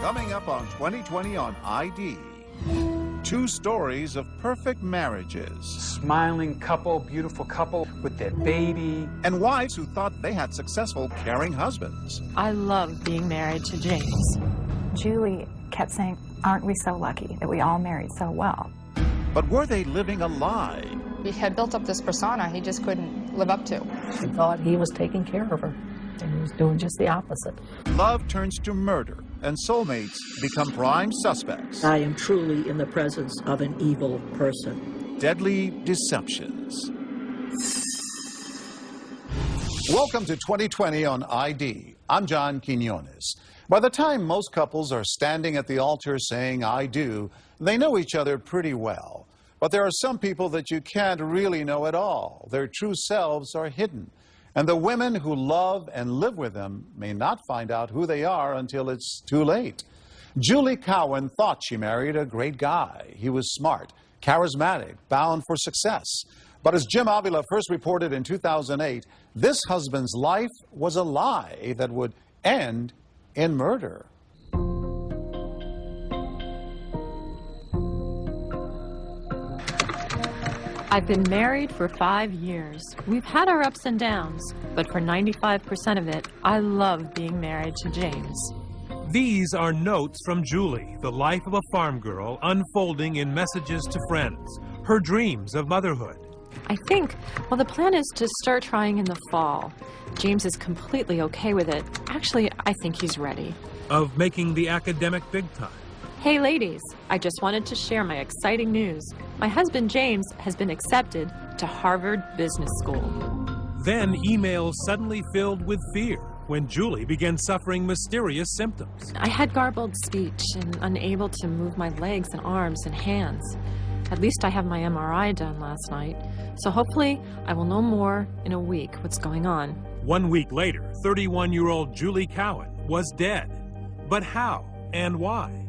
Coming up on 2020 on ID. Two stories of perfect marriages. Smiling couple, beautiful couple with their baby. And wives who thought they had successful, caring husbands. I love being married to James. Julie kept saying, aren't we so lucky that we all married so well? But were they living a lie? He had built up this persona he just couldn't live up to. She thought he was taking care of her, and he was doing just the opposite. Love turns to murder, and soulmates become prime suspects. I am truly in the presence of an evil person. Deadly deceptions. Welcome to 2020 on ID. I'm John Quinones. By the time most couples are standing at the altar saying, I do, they know each other pretty well. But there are some people that you can't really know at all. Their true selves are hidden. And the women who love and live with them may not find out who they are until it's too late. Julie Cowan thought she married a great guy. He was smart, charismatic, bound for success. But as Jim Avila first reported in 2008, this husband's life was a lie that would end in murder. I've been married for 5 years. We've had our ups and downs, but for 95% of it, I love being married to James. These are notes from Julie, the life of a farm girl, unfolding in messages to friends, her dreams of motherhood. I think, well, the plan is to start trying in the fall. James is completely okay with it. Actually, I think he's ready. Of making the academic big time. Hey ladies, I just wanted to share my exciting news. My husband James has been accepted to Harvard Business School. Then emails suddenly filled with fear when Julie began suffering mysterious symptoms. I had garbled speech and unable to move my legs and arms and hands. At least I have my MRI done last night, so hopefully I will know more in a week what's going on. 1 week later, 31-year-old Julie Cowan was dead. But how and why?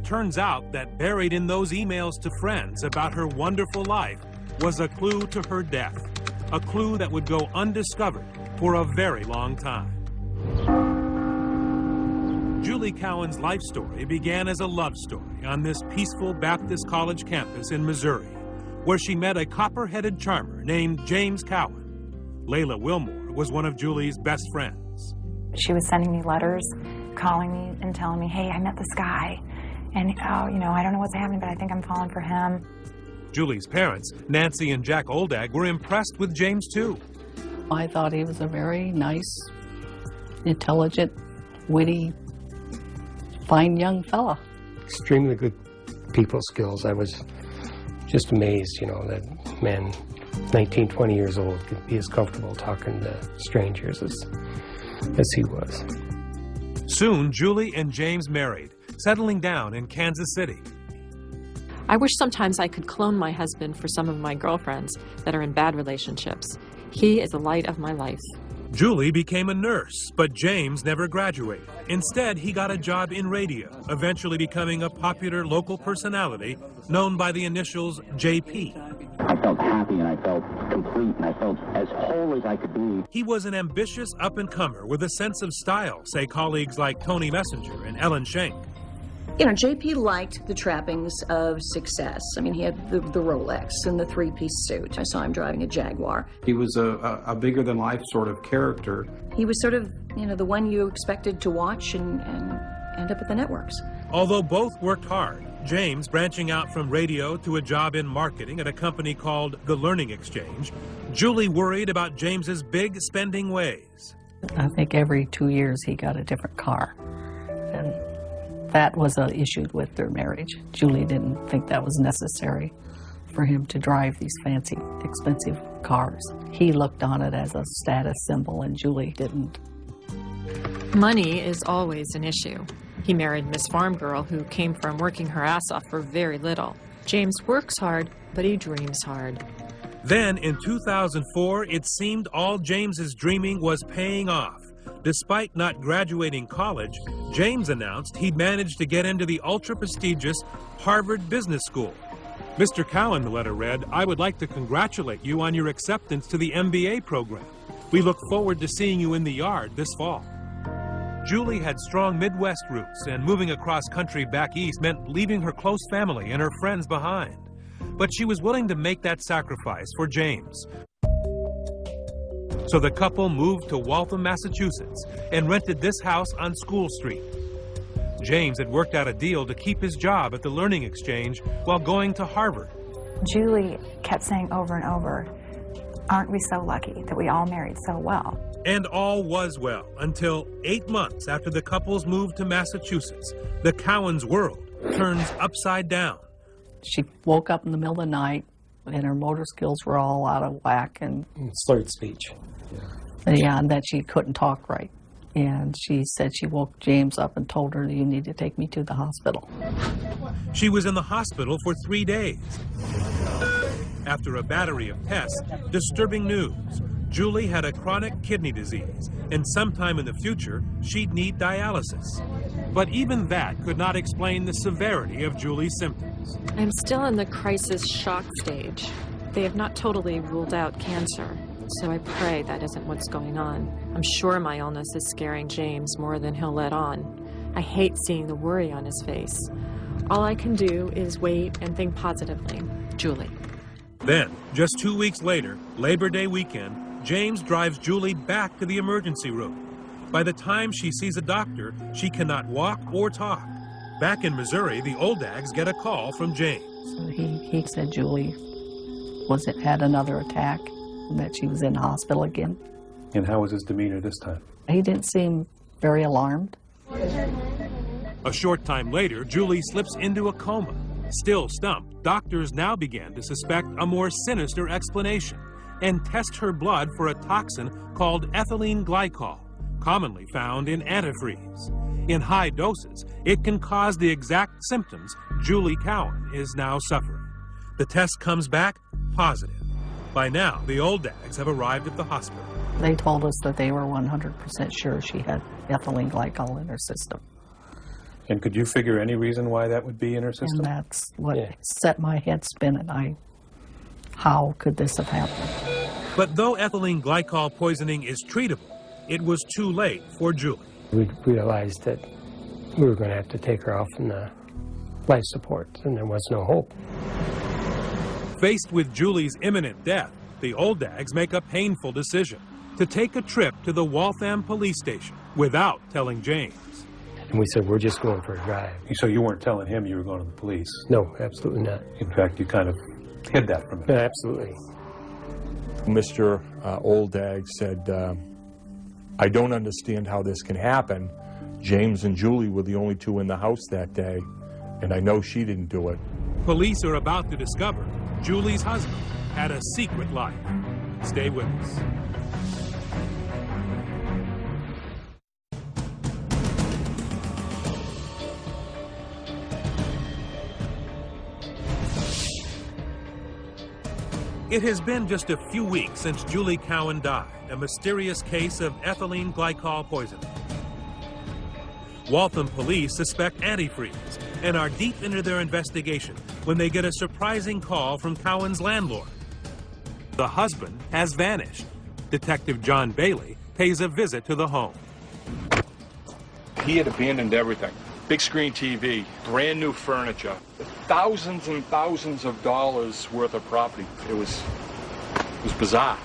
Turns out that buried in those emails to friends about her wonderful life was a clue to her death, a clue that would go undiscovered for a very long time. Julie Cowan's life story began as a love story on this peaceful Baptist college campus in Missouri, where she met a copper-headed charmer named James Cowan. Layla Wilmore was one of Julie's best friends. She was sending me letters, calling me and telling me, hey, I met this guy. And, oh, you know, I don't know what's happening, but I think I'm falling for him. Julie's parents, Nancy and Jack Oldag, were impressed with James, too. I thought he was a very nice, intelligent, witty, fine young fella. Extremely good people skills. I was just amazed, you know, that men 19, 20 years old could be as comfortable talking to strangers as he was. Soon, Julie and James married, settling down in Kansas City. I wish sometimes I could clone my husband for some of my girlfriends that are in bad relationships. He is the light of my life. Julie became a nurse, but James never graduated. Instead, he got a job in radio, eventually becoming a popular local personality known by the initials JP. I felt happy and I felt complete and I felt as whole as I could be. He was an ambitious up-and-comer with a sense of style, say colleagues like Tony Messenger and Ellen Schenk. You know, JP liked the trappings of success. I mean, he had the Rolex and the three-piece suit. I saw him driving a Jaguar. He was a bigger-than-life sort of character. He was sort of, you know, the one you expected to watch and end up at the networks. Although both worked hard, James branching out from radio to a job in marketing at a company called The Learning Exchange, Julie worried about James's big spending ways. I think every 2 years he got a different car. And that was an issue with their marriage. Julie didn't think that was necessary for him to drive these fancy, expensive cars. He looked on it as a status symbol, and Julie didn't. Money is always an issue. He married Miss Farm Girl, who came from working her ass off for very little. James works hard, but he dreams hard. Then, in 2004, it seemed all James's dreaming was paying off. Despite not graduating college, James announced he'd managed to get into the ultra-prestigious Harvard Business School. Mr. Cowan, the letter read, I would like to congratulate you on your acceptance to the MBA program. We look forward to seeing you in the yard this fall. Julie had strong Midwest roots, and moving across country back east meant leaving her close family and her friends behind. But she was willing to make that sacrifice for James. So the couple moved to Waltham, Massachusetts, and rented this house on School Street. James had worked out a deal to keep his job at the Learning Exchange while going to Harvard. Julie kept saying over and over, aren't we so lucky that we all married so well? And all was well until 8 months after the couple's move to Massachusetts. The Cowens' world turns upside down. She woke up in the middle of the night and her motor skills were all out of whack and slurred speech. Yeah, and that she couldn't talk right. And she said she woke James up and told her, you need to take me to the hospital. She was in the hospital for 3 days. After a battery of tests, disturbing news. Julie had a chronic kidney disease, and sometime in the future, she'd need dialysis. But even that could not explain the severity of Julie's symptoms. I'm still in the crisis shock stage. They have not totally ruled out cancer, so I pray that isn't what's going on. I'm sure my illness is scaring James more than he'll let on. I hate seeing the worry on his face. All I can do is wait and think positively. Julie. Then, just 2 weeks later, Labor Day weekend, James drives Julie back to the emergency room. By the time she sees a doctor, she cannot walk or talk. Back in Missouri, the Oldags get a call from James. He said Julie had another attack and that she was in the hospital again. And how was his demeanor this time? He didn't seem very alarmed. A short time later, Julie slips into a coma. Still stumped, doctors now began to suspect a more sinister explanation and test her blood for a toxin called ethylene glycol, commonly found in antifreeze. In high doses, it can cause the exact symptoms Julie Cowen is now suffering. The test comes back positive. By now, the Oldags have arrived at the hospital. They told us that they were 100% sure she had ethylene glycol in her system. And could you figure any reason why that would be in her system? And that's what set my head spinning. How could this have happened? But though ethylene glycol poisoning is treatable, it was too late for Julie. We realized that we were going to have to take her off from the life support, and there was no hope. Faced with Julie's imminent death, the Oldags make a painful decision to take a trip to the Waltham police station without telling James. And we said, we're just going for a drive. So you weren't telling him you were going to the police? No, absolutely not. In fact, you kind of hid that from him. Yeah, absolutely. Mr. Oldag said, I don't understand how this can happen. James and Julie were the only two in the house that day, and I know she didn't do it. Police are about to discover Julie's husband had a secret life. Stay with us. It has been just a few weeks since Julie Cowen died, a mysterious case of ethylene glycol poisoning. Waltham police suspect antifreeze and are deep into their investigation when they get a surprising call from Cowen's landlord. The husband has vanished. Detective John Bailey pays a visit to the home. He had abandoned everything. Big screen TV, brand new furniture, thousands and thousands of dollars worth of property. It was bizarre.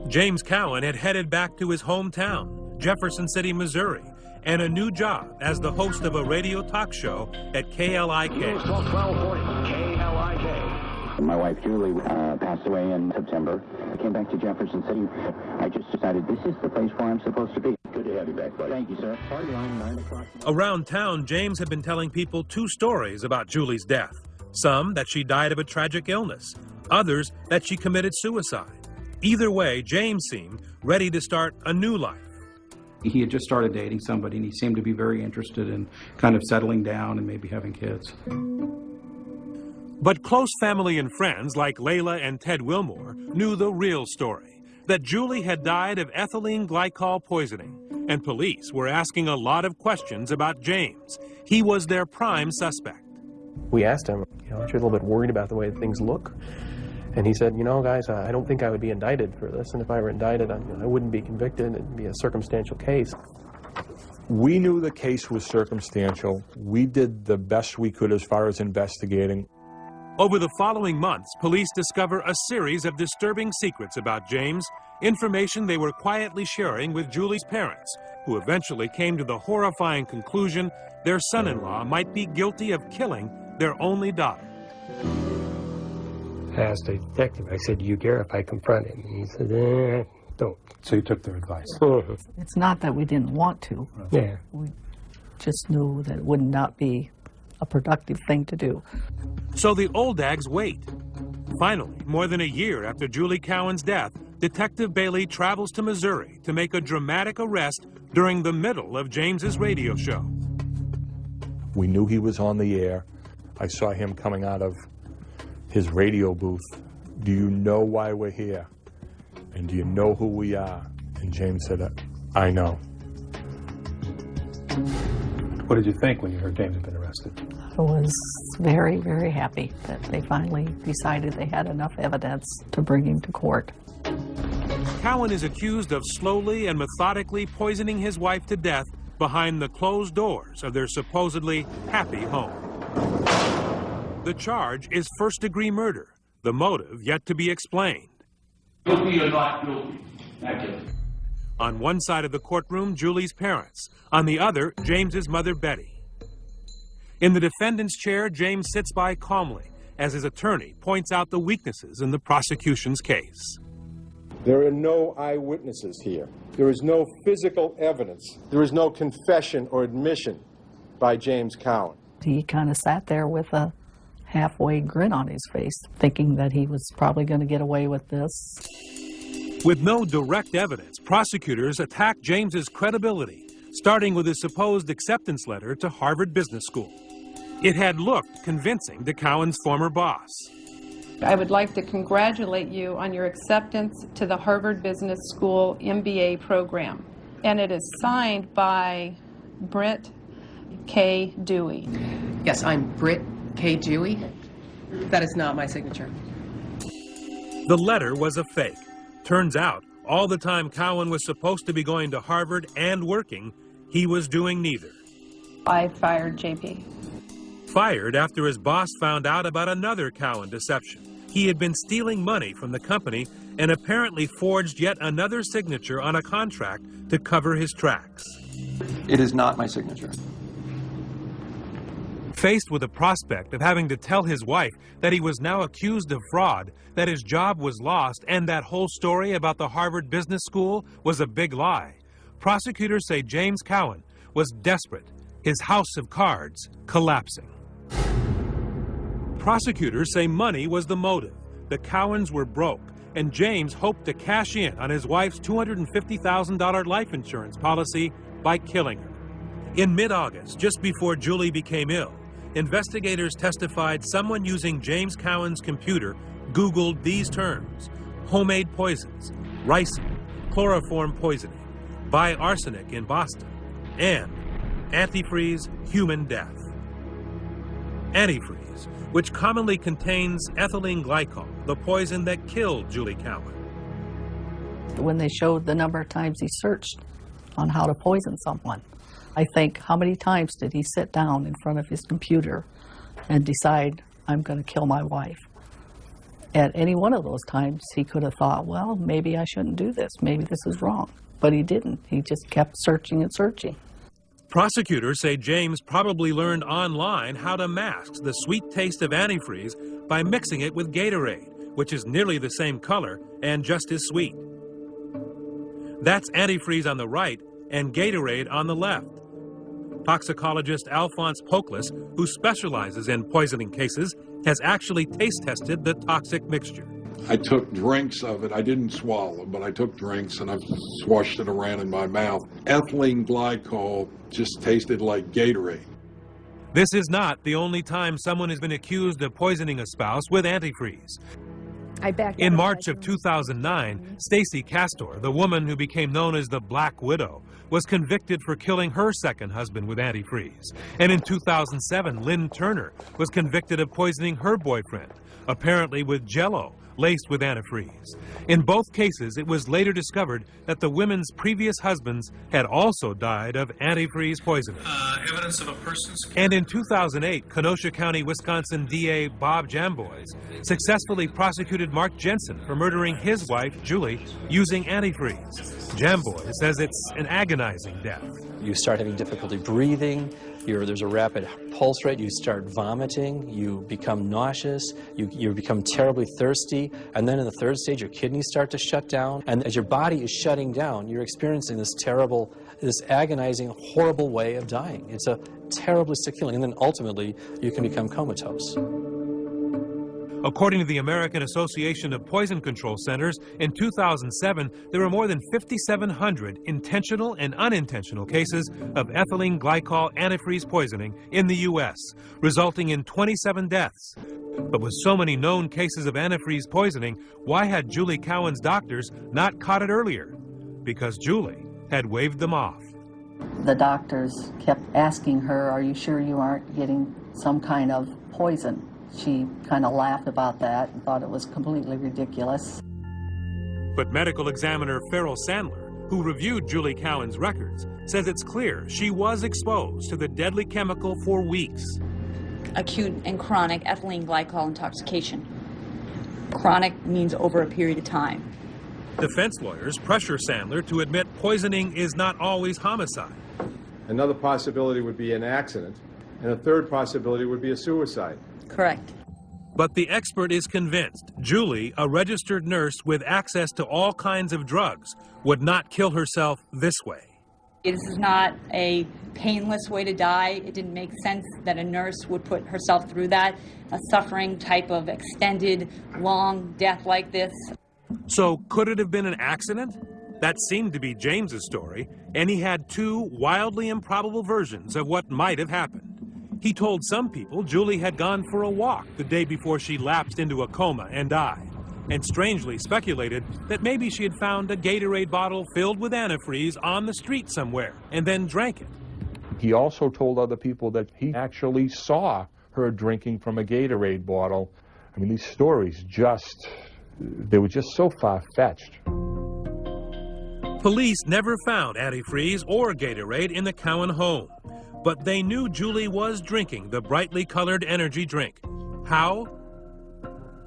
James Cowen had headed back to his hometown, Jefferson City, Missouri, and a new job as the host of a radio talk show at KLIK. My wife Julie passed away in September. I came back to Jefferson City. I just decided this is the place where I'm supposed to be. Good to have you back, buddy. Thank you, sir. Party line, 9 o'clock. Around town, James had been telling people two stories about Julie's death. Some that she died of a tragic illness, others that she committed suicide. Either way, James seemed ready to start a new life. He had just started dating somebody, and he seemed to be very interested in kind of settling down and maybe having kids. But close family and friends like Layla and Ted Wilmore knew the real story, that Julie had died of ethylene glycol poisoning, and police were asking a lot of questions about James. He was their prime suspect. We asked him, aren't you a little bit worried about the way things look? And he said, you know, guys, I don't think I would be indicted for this, and if I were indicted, I wouldn't be convicted. It'd be a circumstantial case. We knew the case was circumstantial. We did the best we could as far as investigating. Over the following months, police discover a series of disturbing secrets about James, information they were quietly sharing with Julie's parents, who eventually came to the horrifying conclusion their son-in-law might be guilty of killing their only daughter. I asked the detective, I said, do you care if I confront him? And he said, don't. So you took their advice? It's not that we didn't want to. Yeah. We just knew that it would not be a productive thing to do. So the Oldags wait. Finally, more than a year after Julie Cowan's death, Detective Bailey travels to Missouri to make a dramatic arrest during the middle of James's radio show. We knew he was on the air. I saw him coming out of his radio booth. Do you know why we're here? And do you know who we are? And James said, I know. What did you think when you heard James had been arrested? I was very, very happy that they finally decided they had enough evidence to bring him to court. Cowan is accused of slowly and methodically poisoning his wife to death behind the closed doors of their supposedly happy home. The charge is first-degree murder, the motive yet to be explained. Guilty or not guilty? Not guilty. On one side of the courtroom, Julie's parents. On the other, James's mother, Betty. In the defendant's chair, James sits by calmly as his attorney points out the weaknesses in the prosecution's case. There are no eyewitnesses here. There is no physical evidence. There is no confession or admission by James Cowan. He kind of sat there with a halfway grin on his face, thinking that he was probably going to get away with this. With no direct evidence, prosecutors attacked James's credibility, starting with his supposed acceptance letter to Harvard Business School. It had looked convincing to Cowan's former boss. I would like to congratulate you on your acceptance to the Harvard Business School MBA program. And it is signed by Britt K. Dewey. Yes, I'm Britt K. Dewey. That is not my signature. The letter was a fake. Turns out, all the time Cowan was supposed to be going to Harvard and working, he was doing neither. I fired JP. Fired after his boss found out about another Cowan deception. He had been stealing money from the company and apparently forged yet another signature on a contract to cover his tracks. It is not my signature. Faced with the prospect of having to tell his wife that he was now accused of fraud, that his job was lost, and that whole story about the Harvard Business School was a big lie, prosecutors say James Cowan was desperate, his house of cards collapsing. Prosecutors say money was the motive. The Cowans were broke, and James hoped to cash in on his wife's $250,000 life insurance policy by killing her. In mid-August, just before Julie became ill, investigators testified someone using James Cowan's computer Googled these terms: homemade poisons, ricin, chloroform poisoning, buy arsenic in Boston, and antifreeze human death. Antifreeze, which commonly contains ethylene glycol, the poison that killed Julie Cowan. When they showed the number of times he searched on how to poison someone, I think, how many times did he sit down in front of his computer and decide, I'm going to kill my wife? At any one of those times, he could have thought, well, maybe I shouldn't do this. Maybe this is wrong. But he didn't. He just kept searching and searching. Prosecutors say James probably learned online how to mask the sweet taste of antifreeze by mixing it with Gatorade, which is nearly the same color and just as sweet. That's antifreeze on the right and Gatorade on the left. Toxicologist Alphonse Poklis, who specializes in poisoning cases, has actually taste tested the toxic mixture. I took drinks of it. I didn't swallow, but I took drinks and I swashed it around in my mouth. Ethylene glycol just tasted like Gatorade. This is not the only time someone has been accused of poisoning a spouse with antifreeze. In March of 2009, Stacy Castor, the woman who became known as the Black Widow, was convicted for killing her second husband with antifreeze. And in 2007, Lynn Turner was convicted of poisoning her boyfriend, apparently with Jell-O, laced with antifreeze. In both cases, it was later discovered that the women's previous husbands had also died of antifreeze poisoning. Evidence of a person's... And in 2008, Kenosha County, Wisconsin DA Bob Jamboys successfully prosecuted Mark Jensen for murdering his wife, Julie, using antifreeze. Jamboys says it's an agonizing death. You start having difficulty breathing, there's a rapid pulse rate, you start vomiting, you become nauseous, you become terribly thirsty, and then in the third stage your kidneys start to shut down, and as your body is shutting down, you're experiencing this terrible, this agonizing, horrible way of dying. It's a terribly sick feeling, and then ultimately you can become comatose. According to the American Association of Poison Control Centers, in 2007, there were more than 5,700 intentional and unintentional cases of ethylene glycol antifreeze poisoning in the U.S., resulting in 27 deaths. But with so many known cases of antifreeze poisoning, why had Julie Cowan's doctors not caught it earlier? Because Julie had waved them off. The doctors kept asking her, "Are you sure you aren't getting some kind of poison?" She kind of laughed about that and thought it was completely ridiculous. But medical examiner Farrell Sandler, who reviewed Julie Cowan's records, says it's clear she was exposed to the deadly chemical for weeks. Acute and chronic ethylene glycol intoxication. Chronic means over a period of time. Defense lawyers pressure Sandler to admit poisoning is not always homicide. Another possibility would be an accident, and a third possibility would be a suicide. Correct. But the expert is convinced Julie, a registered nurse with access to all kinds of drugs, would not kill herself this way. This is not a painless way to die. It didn't make sense that a nurse would put herself through that, a suffering type of extended, long death like this. So could it have been an accident? That seemed to be James's story, and he had two wildly improbable versions of what might have happened. He told some people Julie had gone for a walk the day before she lapsed into a coma and died, and strangely speculated that maybe she had found a Gatorade bottle filled with antifreeze on the street somewhere and then drank it. He also told other people that he actually saw her drinking from a Gatorade bottle. I mean, these stories they were just so far-fetched. Police never found antifreeze or Gatorade in the Cowan home, but they knew Julie was drinking the brightly colored energy drink. How?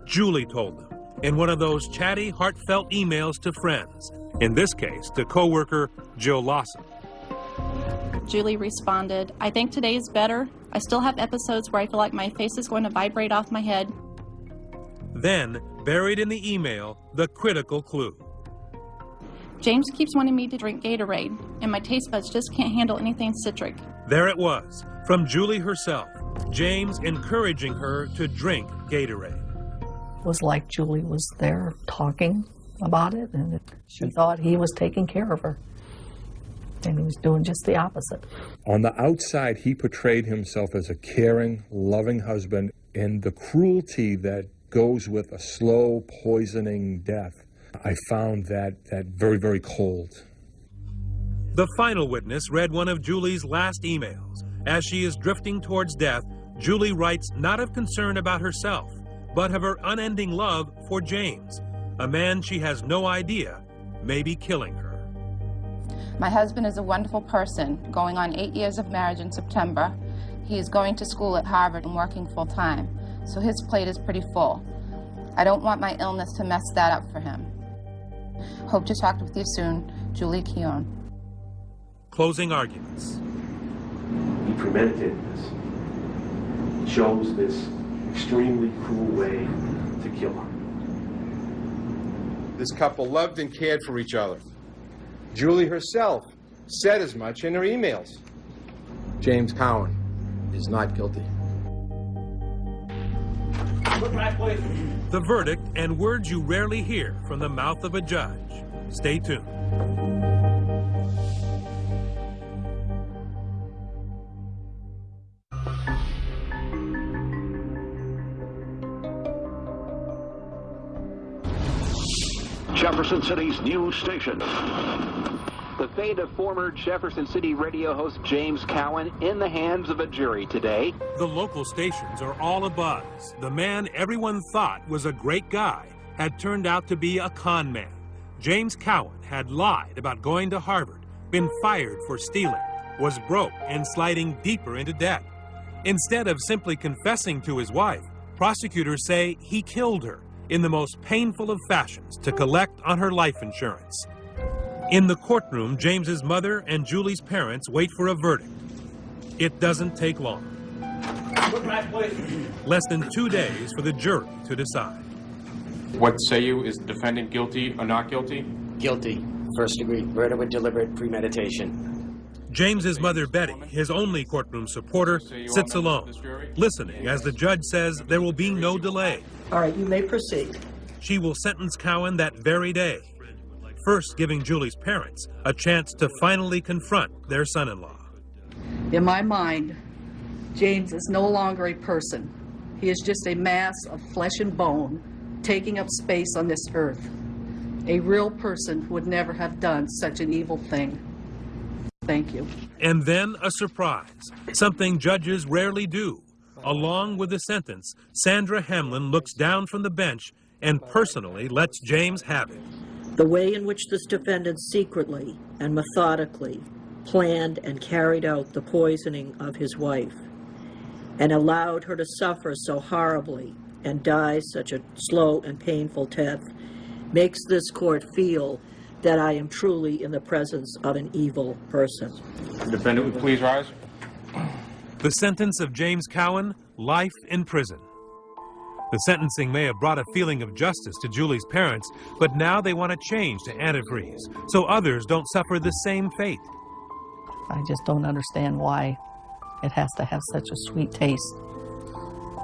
Julie told them in one of those chatty, heartfelt emails to friends, in this case to co-worker Jill Lawson. Julie responded, "I think today is better. I still have episodes where I feel like my face is going to vibrate off my head." Then, buried in the email, the critical clue. "James keeps wanting me to drink Gatorade, and my taste buds just can't handle anything citric." There it was, from Julie herself, James encouraging her to drink Gatorade. It was like Julie was there talking about it, and she thought he was taking care of her. And he was doing just the opposite. On the outside, he portrayed himself as a caring, loving husband, and the cruelty that goes with a slow, poisoning death, I found that very, very cold. The final witness read one of Julie's last emails. As she is drifting towards death, Julie writes not of concern about herself, but of her unending love for James, a man she has no idea may be killing her. My husband is a wonderful person, going on 8 years of marriage in September. He is going to school at Harvard and working full-time, so his plate is pretty full. I don't want my illness to mess that up for him. Hope to talk with you soon. Julie Keown. Closing arguments. He premeditated this. He chose this extremely cruel way to kill her. This couple loved and cared for each other. Julie herself said as much in her emails. James Cowan is not guilty. The verdict and words you rarely hear from the mouth of a judge. Stay tuned. Jefferson City's news station. The fate of former Jefferson City radio host James Cowan in the hands of a jury today. The local stations are all abuzz. The man everyone thought was a great guy had turned out to be a con man. James Cowan had lied about going to Harvard, been fired for stealing, was broke and sliding deeper into debt. Instead of simply confessing to his wife, prosecutors say he killed her in the most painful of fashions to collect on her life insurance. In the courtroom, James's mother and Julie's parents wait for a verdict. It doesn't take long. Less than 2 days for the jury to decide. What say you? Is the defendant guilty or not guilty? Guilty. First degree murder with deliberate premeditation. James's mother, Betty, his only courtroom supporter, sits alone, listening as the judge says there will be no delay. All right, you may proceed. She will sentence Cowan that very day, first giving Julie's parents a chance to finally confront their son-in-law. In my mind, James is no longer a person. He is just a mass of flesh and bone taking up space on this earth. A real person would never have done such an evil thing. Thank you. And then a surprise, something judges rarely do. Along with the sentence, Sandra Hamlin looks down from the bench and personally lets James have it. The way in which this defendant secretly and methodically planned and carried out the poisoning of his wife and allowed her to suffer so horribly and die such a slow and painful death makes this court feel that I am truly in the presence of an evil person. The defendant would please rise. The sentence of James Cowan, life in prison. The sentencing may have brought a feeling of justice to Julie's parents, but now they want to change to antifreeze so others don't suffer the same fate. I just don't understand why it has to have such a sweet taste,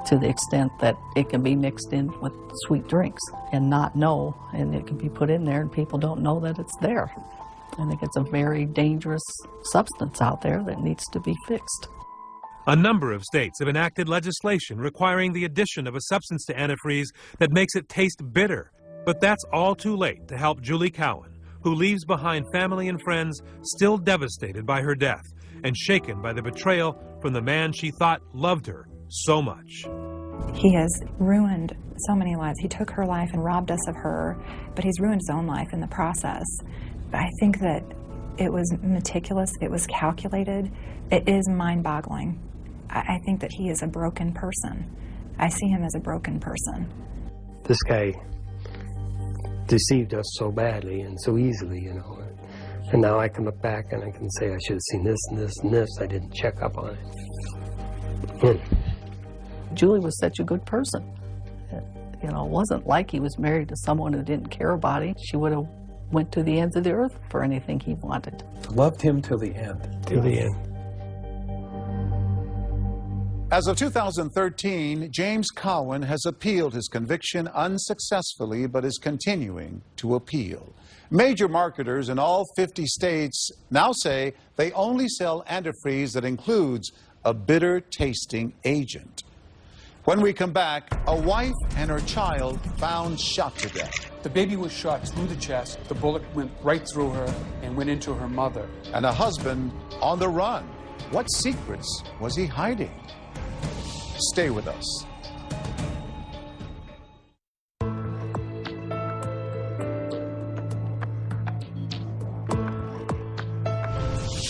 to the extent that it can be mixed in with sweet drinks and not know, and it can be put in there and people don't know that it's there. I think it's a very dangerous substance out there that needs to be fixed. A number of states have enacted legislation requiring the addition of a substance to antifreeze that makes it taste bitter. But that's all too late to help Julie Cowan, who leaves behind family and friends still devastated by her death and shaken by the betrayal from the man she thought loved her so much. He has ruined so many lives. He took her life and robbed us of her, but he's ruined his own life in the process. But I think that it was meticulous, it was calculated, it is mind-boggling. I think that he is a broken person. I see him as a broken person. This guy deceived us so badly and so easily, you know. And now I can look back and I can say I should have seen this and this and this. I didn't check up on it. Julie was such a good person. You know, it wasn't like he was married to someone who didn't care about him. She would have went to the ends of the earth for anything he wanted. Loved him till the end. Till the end. As of 2013, James Cowan has appealed his conviction unsuccessfully, but is continuing to appeal. Major marketers in all 50 states now say they only sell antifreeze that includes a bitter-tasting agent. When we come back, a wife and her child found shot to death. The baby was shot through the chest. The bullet went right through her and went into her mother. And a husband on the run. What secrets was he hiding? Stay with us.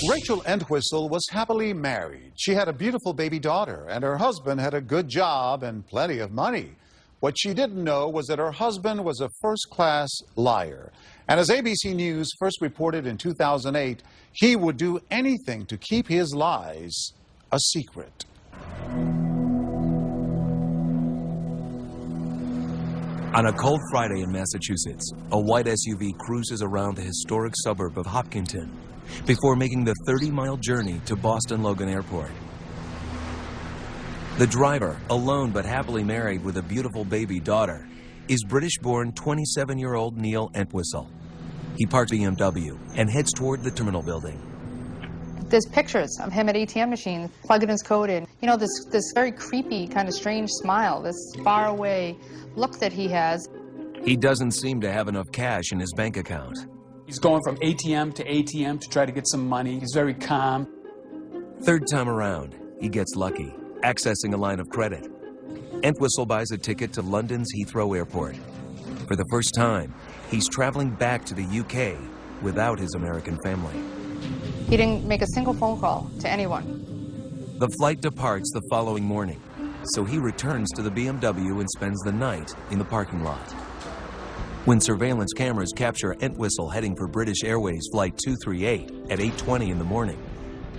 Rachel Entwistle was happily married. She had a beautiful baby daughter, and her husband had a good job and plenty of money. What she didn't know was that her husband was a first-class liar. And as ABC News first reported in 2008, he would do anything to keep his lies a secret. On a cold Friday in Massachusetts, a white SUV cruises around the historic suburb of Hopkinton before making the 30-mile journey to Boston Logan Airport. The driver, alone but happily married with a beautiful baby daughter, is British-born 27-year-old Neil Entwistle. He parks BMW and heads toward the terminal building. There's pictures of him at ATM machines, plugging his code in. You know, this very creepy, kind of strange smile, this faraway look that he has. He doesn't seem to have enough cash in his bank account. He's going from ATM to ATM to try to get some money. He's very calm. Third time around, he gets lucky, accessing a line of credit. Entwistle buys a ticket to London's Heathrow Airport. For the first time, he's traveling back to the UK without his American family. He didn't make a single phone call to anyone. The flight departs the following morning, so he returns to the BMW and spends the night in the parking lot. When surveillance cameras capture Entwistle heading for British Airways Flight 238 at 8:20 in the morning,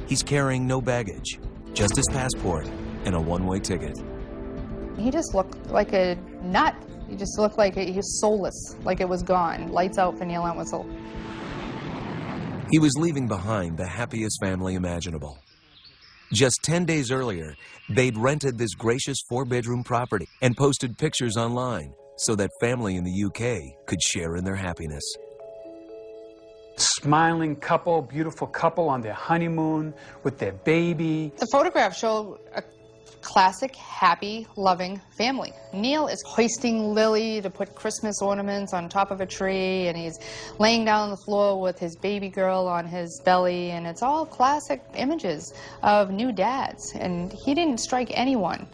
he's carrying no baggage, just his passport and a one-way ticket. He just looked like a nut. He just looked like he was soulless, like it was gone. Lights out for Neil Entwistle. He was leaving behind the happiest family imaginable. Just 10 days earlier, they'd rented this gracious 4-bedroom property and posted pictures online so that family in the UK could share in their happiness. Smiling couple, beautiful couple on their honeymoon with their baby. The photographs show a classic, happy, loving family. Neil is hoisting Lily to put Christmas ornaments on top of a tree, and he's laying down on the floor with his baby girl on his belly, and it's all classic images of new dads. And he didn't strike anyone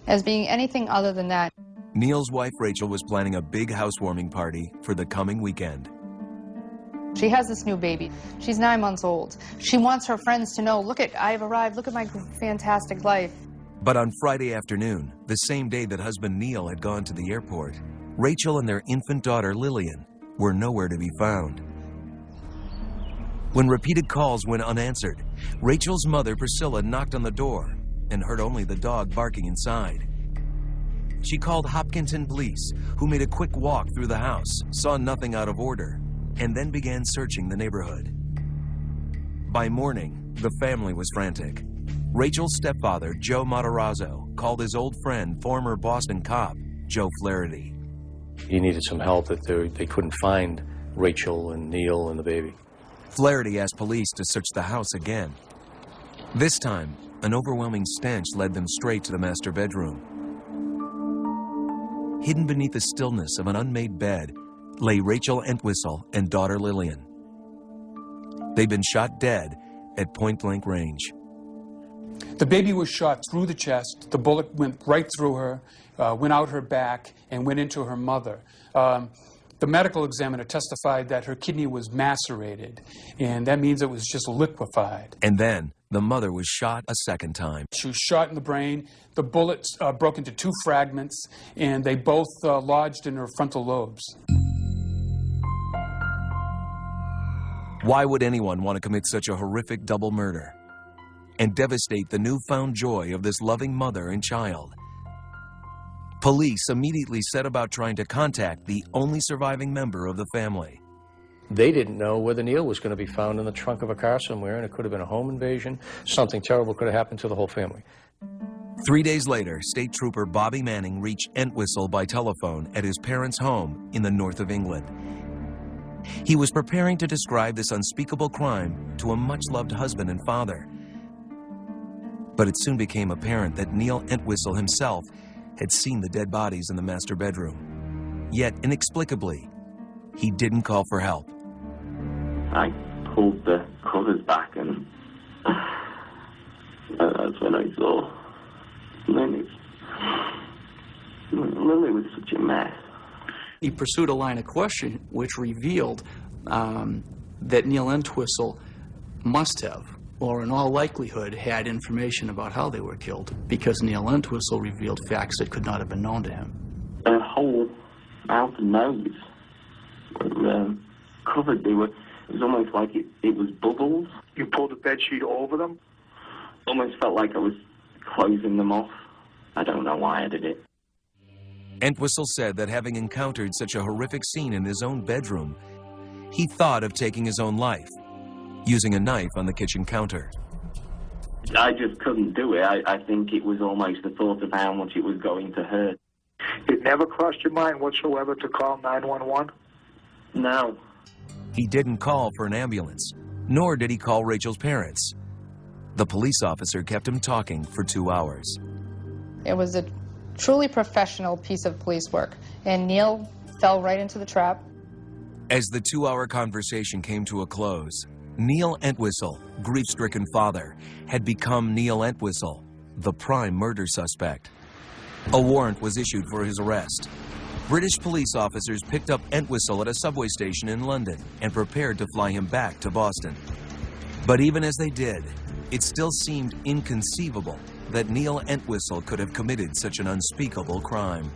as being anything other than that. Neil's wife, Rachel, was planning a big housewarming party for the coming weekend. She has this new baby. She's 9 months old. She wants her friends to know, look, I've arrived, look at my fantastic life. But on Friday afternoon, the same day that husband Neil had gone to the airport, Rachel and their infant daughter Lillian were nowhere to be found. When repeated calls went unanswered, Rachel's mother Priscilla knocked on the door and heard only the dog barking inside. She called Hopkinton police, who made a quick walk through the house, saw nothing out of order, and then began searching the neighborhood. By morning, the family was frantic. Rachel's stepfather, Joe Matarazzo, called his old friend, former Boston cop, Joe Flaherty. He needed some help that they couldn't find Rachel and Neil and the baby. Flaherty asked police to search the house again. This time, an overwhelming stench led them straight to the master bedroom. Hidden beneath the stillness of an unmade bed lay Rachel Entwistle and daughter Lillian. They'd been shot dead at point-blank range. The baby was shot through the chest. The bullet went right through her, went out her back, and went into her mother. The medical examiner testified that her kidney was macerated, and that means it was just liquefied. And then the mother was shot a second time. She was shot in the brain. The bullets broke into 2 fragments, and they both lodged in her frontal lobes. Why would anyone want to commit such a horrific double murder and devastate the newfound joy of this loving mother and child? Police immediately set about trying to contact the only surviving member of the family. They didn't know whether Neil was going to be found in the trunk of a car somewhere, and it could have been a home invasion. Something terrible could have happened to the whole family. 3 days later, State Trooper Bobby Manning reached Entwistle by telephone at his parents' home in the north of England. He was preparing to describe this unspeakable crime to a much-loved husband and father. But it soon became apparent that Neil Entwistle himself had seen the dead bodies in the master bedroom. Yet, inexplicably, he didn't call for help. I pulled the covers back, and that's when I saw Lily. Lily was such a mess. He pursued a line of question which revealed that Neil Entwistle must have, or in all likelihood, had information about how they were killed, because Neil Entwistle revealed facts that could not have been known to him. The whole mouth and nose were covered. It was almost like it was bubbles. You pulled the bedsheet over them? Almost felt like I was closing them off. I don't know why I did it. Entwistle said that having encountered such a horrific scene in his own bedroom, he thought of taking his own life, using a knife on the kitchen counter. I just couldn't do it. I think it was almost the thought of how much it was going to hurt. It never crossed your mind whatsoever to call 911? No. He didn't call for an ambulance, nor did he call Rachel's parents. The police officer kept him talking for 2 hours. It was a truly professional piece of police work, and Neil fell right into the trap. As the 2-hour conversation came to a close, Neil Entwistle, grief-stricken father, had become Neil Entwistle, the prime murder suspect. A warrant was issued for his arrest. British police officers picked up Entwistle at a subway station in London and prepared to fly him back to Boston. But even as they did, it still seemed inconceivable that Neil Entwistle could have committed such an unspeakable crime.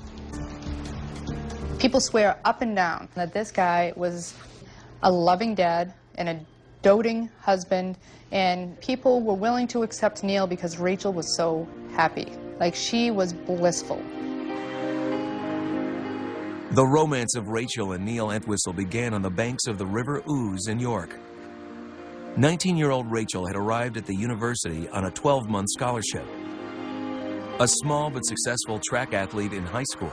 People swear up and down that this guy was a loving dad and a doting husband, and people were willing to accept Neil because Rachel was so happy. Like, she was blissful. The romance of Rachel and Neil Entwistle began on the banks of the River Ouse in York. 19-year-old Rachel had arrived at the university on a 12-month scholarship. A small but successful track athlete in high school,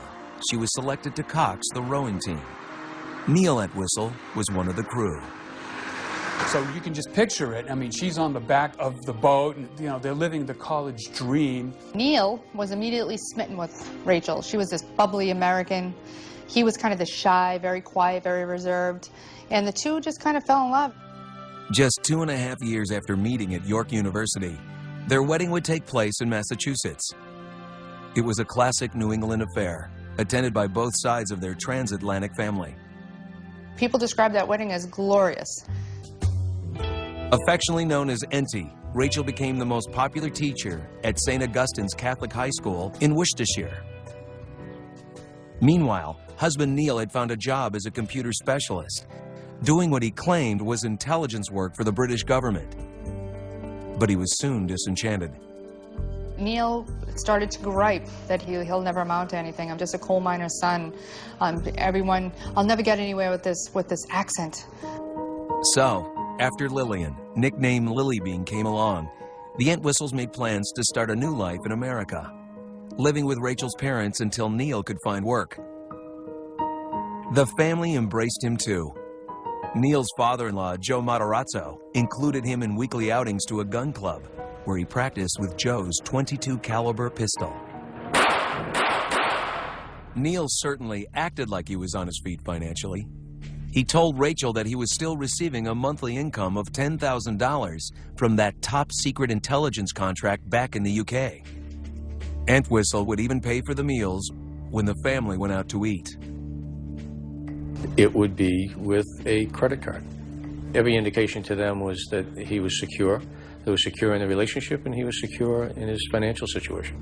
she was selected to cox the rowing team. Neil Entwistle was one of the crew. So you can just picture it. I mean, she's on the back of the boat, and, you know, they're living the college dream. Neil was immediately smitten with Rachel. She was this bubbly American. He was kind of the shy, very quiet, very reserved. And the two just kind of fell in love. Just 2.5 years after meeting at York University, their wedding would take place in Massachusetts. It was a classic New England affair, attended by both sides of their transatlantic family. People describe that wedding as glorious. Affectionately known as Auntie, Rachel became the most popular teacher at St. Augustine's Catholic High School in Worcestershire. Meanwhile, husband Neil had found a job as a computer specialist, doing what he claimed was intelligence work for the British government. But he was soon disenchanted. Neil started to gripe that he'll never amount to anything. I'm just a coal miner's son. I'll never get anywhere with this accent. So, after Lillian, nicknamed Lilybean, came along, the Entwistles made plans to start a new life in America, living with Rachel's parents until Neil could find work. The family embraced him too. Neil's father-in-law, Joe Matarazzo, included him in weekly outings to a gun club, where he practiced with Joe's .22 caliber pistol. Neil certainly acted like he was on his feet financially. He told Rachel that he was still receiving a monthly income of $10,000 from that top-secret intelligence contract back in the UK. Entwistle would even pay for the meals when the family went out to eat. It would be with a credit card. Every indication to them was that he was secure. He was secure in the relationship, and he was secure in his financial situation.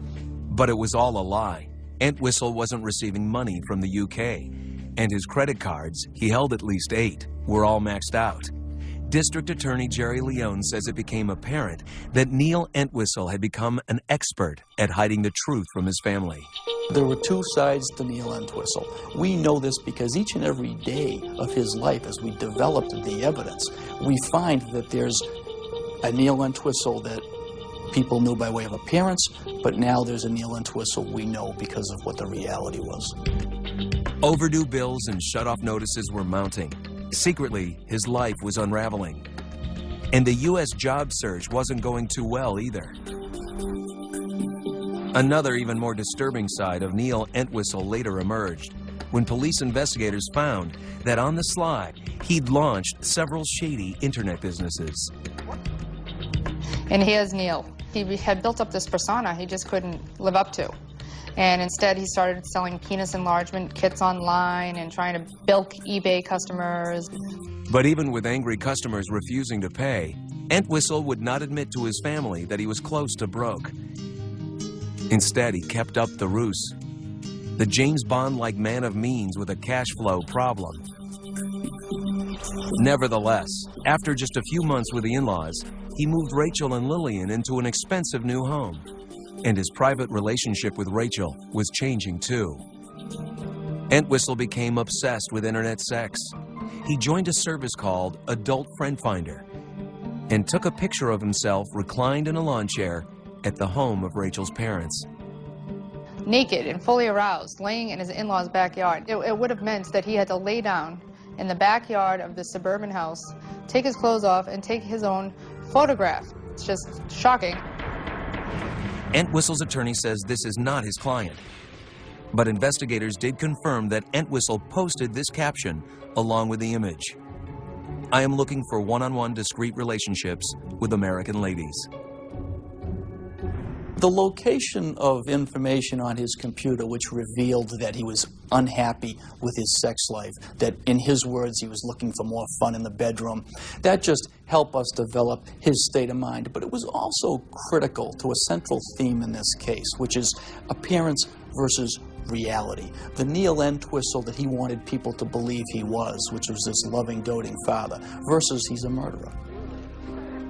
But it was all a lie. Entwistle wasn't receiving money from the UK, and his credit cards, he held at least 8, were all maxed out. District Attorney Jerry Leone says it became apparent that Neil Entwistle had become an expert at hiding the truth from his family. There were two sides to Neil Entwistle. We know this because each and every day of his life, as we developed the evidence, we find that there's a Neil Entwistle that people knew by way of appearance, but now there's a Neil Entwistle we know because of what the reality was. Overdue bills and shut-off notices were mounting. Secretly, his life was unraveling. And the U.S. job search wasn't going too well either. Another even more disturbing side of Neil Entwistle later emerged when police investigators found that on the sly, he'd launched several shady internet businesses. And here's Neil. He had built up this persona he just couldn't live up to. And instead, he started selling penis enlargement kits online and trying to bilk eBay customers. But even with angry customers refusing to pay, Entwistle would not admit to his family that he was close to broke. Instead, he kept up the ruse. The James Bond-like man of means with a cash flow problem. Nevertheless, after just a few months with the in-laws, he moved Rachel and Lillian into an expensive new home. And his private relationship with Rachel was changing too. Entwistle became obsessed with internet sex. He joined a service called Adult Friend Finder and took a picture of himself reclined in a lawn chair at the home of Rachel's parents. Naked and fully aroused, laying in his in-laws' backyard. It would have meant that he had to lay down in the backyard of the suburban house, take his clothes off, and take his own photograph. It's just shocking. Entwistle's attorney says this is not his client. But investigators did confirm that Entwistle posted this caption along with the image. "I am looking for one-on-one discreet relationships with American ladies." The location of information on his computer which revealed that he was unhappy with his sex life, that in his words he was looking for more fun in the bedroom, that just helped us develop his state of mind. But it was also critical to a central theme in this case, which is appearance versus reality. The Neil Entwistle that he wanted people to believe he was, which was this loving, doting father, versus he's a murderer.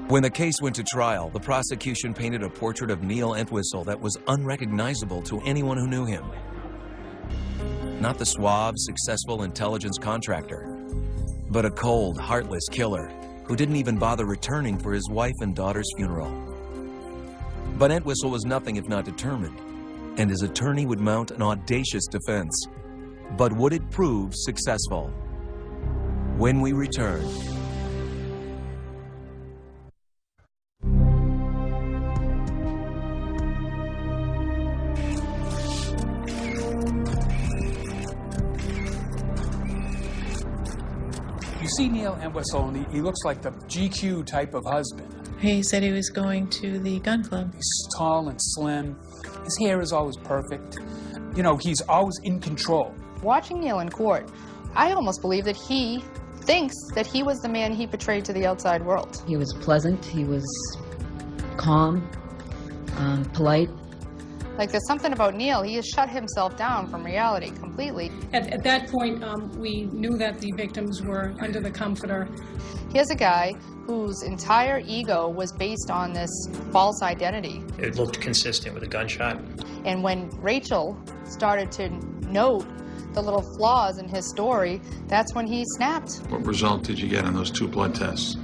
When the case went to trial, the prosecution painted a portrait of Neil Entwistle that was unrecognizable to anyone who knew him. Not the suave, successful intelligence contractor, but a cold, heartless killer who didn't even bother returning for his wife and daughter's funeral. But Entwistle was nothing if not determined, and his attorney would mount an audacious defense. But would it prove successful? When we return. You see Neil Entwistle, and he looks like the GQ type of husband. He said he was going to the gun club. He's tall and slim. His hair is always perfect. You know, he's always in control. Watching Neil in court, I almost believe that he thinks that he was the man he portrayed to the outside world. He was pleasant, he was calm, polite. Like, there's something about Neil, he has shut himself down from reality completely. At that point, we knew that the victims were under the comforter. Here's a guy whose entire ego was based on this false identity. It looked consistent with a gunshot. And when Rachel started to note the little flaws in his story, that's when he snapped. What result did you get on those 2 blood tests?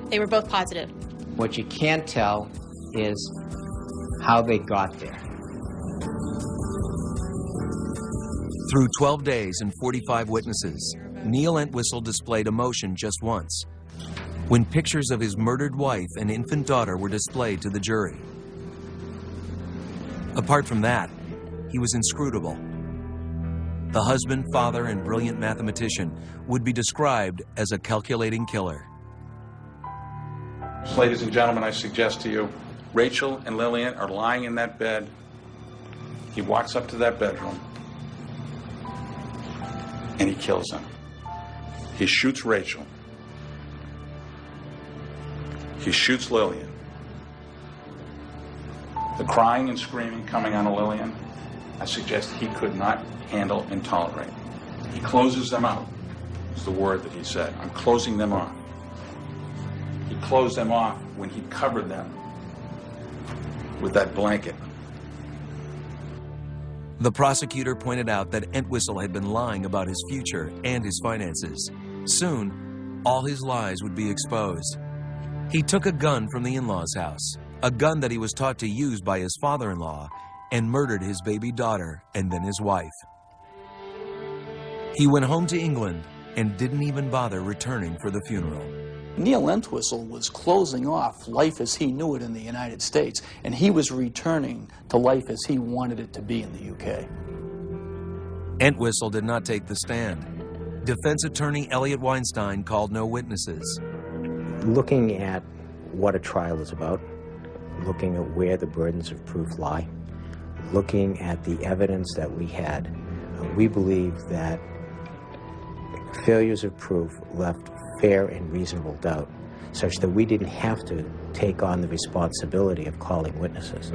They were both positive. What you can't tell is how they got there. Through 12 days and 45 witnesses, Neil Entwistle displayed emotion just once, when pictures of his murdered wife and infant daughter were displayed to the jury. Apart from that, he was inscrutable. The husband, father, and brilliant mathematician would be described as a calculating killer. Ladies and gentlemen, I suggest to you, Rachel and Lillian are lying in that bed. He walks up to that bedroom, and he kills them. He shoots Rachel. He shoots Lillian. The crying and screaming coming on Lillian, I suggest he could not handle and tolerate. He closes them out, is the word that he said. I'm closing them off. He closed them off when he covered them with that blanket. The prosecutor pointed out that Entwistle had been lying about his future and his finances. Soon, all his lies would be exposed. He took a gun from the in-laws' house, a gun that he was taught to use by his father-in-law, and murdered his baby daughter and then his wife. He went home to England and didn't even bother returning for the funeral. Neil Entwistle was closing off life as he knew it in the United States, and he was returning to life as he wanted it to be in the UK. Entwistle did not take the stand. Defense attorney Elliot Weinstein called no witnesses. Looking at what a trial is about, looking at where the burdens of proof lie, looking at the evidence that we had, we believe that failures of proof left fair and reasonable doubt, such that we didn't have to take on the responsibility of calling witnesses.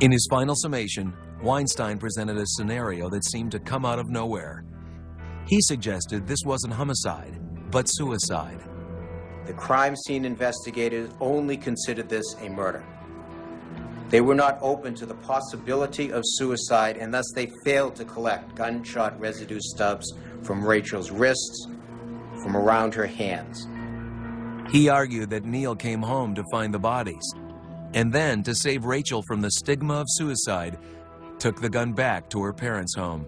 In his final summation, Weinstein presented a scenario that seemed to come out of nowhere. He suggested this wasn't homicide, but suicide. The crime scene investigators only considered this a murder. They were not open to the possibility of suicide, and thus they failed to collect gunshot residue stubs from Rachel's wrists, from around her hands. He argued that Neil came home to find the bodies, and then, to save Rachel from the stigma of suicide, took the gun back to her parents' home.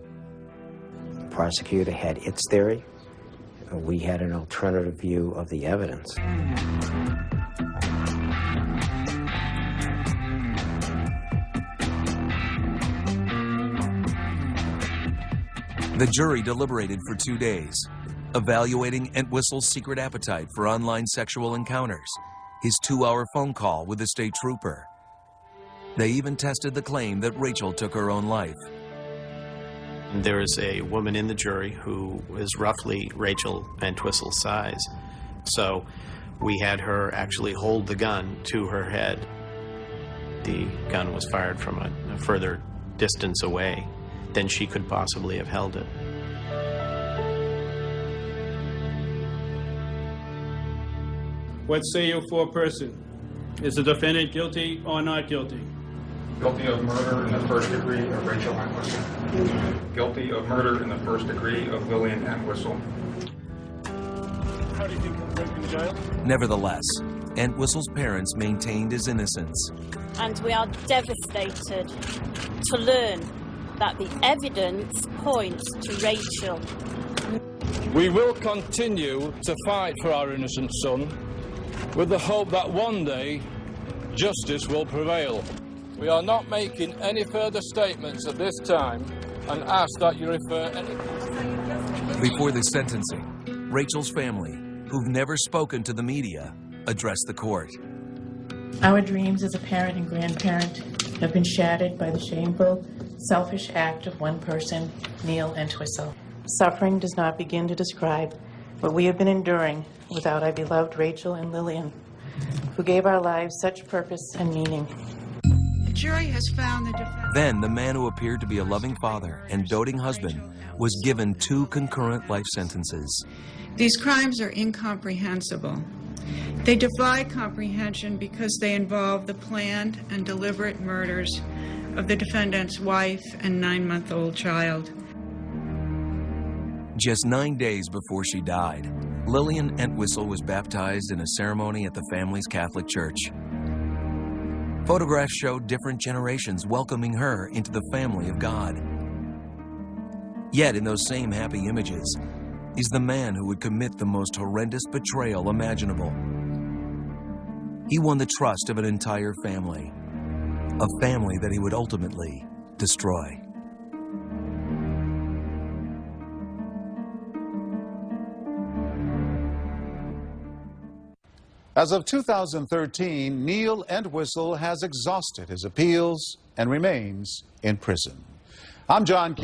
The prosecutor had its theory. We had an alternative view of the evidence. The jury deliberated for 2 days, evaluating Entwistle's secret appetite for online sexual encounters, his 2-hour phone call with the state trooper, They even tested the claim that Rachel took her own life. There is a woman in the jury who is roughly Rachel Entwistle's size. So we had her actually hold the gun to her head. The gun was fired from a further distance away than she could possibly have held it. What say you foreperson? Is the defendant guilty or not guilty? Guilty of murder in the first degree of Rachel Entwistle. Guilty of murder in the first degree of Lillian Entwistle. How do you think he'll bring him to jail? Nevertheless, Entwistle's parents maintained his innocence. And we are devastated to learn that the evidence points to Rachel. We will continue to fight for our innocent son with the hope that one day justice will prevail. We are not making any further statements at this time and ask that you refer any... Before the sentencing, Rachel's family, who've never spoken to the media, addressed the court. Our dreams as a parent and grandparent have been shattered by the shameful, selfish act of one person, Neil Entwistle. Suffering does not begin to describe what we have been enduring without our beloved Rachel and Lillian, who gave our lives such purpose and meaning. The jury has found the defendant. Then the man who appeared to be a loving father and doting husband was given 2 concurrent life sentences. These crimes are incomprehensible. They defy comprehension because they involve the planned and deliberate murders of the defendant's wife and 9-month-old child. Just 9 days before she died, Lillian Entwistle was baptized in a ceremony at the family's Catholic church. Photographs showed different generations welcoming her into the family of God. Yet in those same happy images is the man who would commit the most horrendous betrayal imaginable. He won the trust of an entire family, a family that he would ultimately destroy. As of 2013, Neil Entwistle has exhausted his appeals and remains in prison. I'm John Key.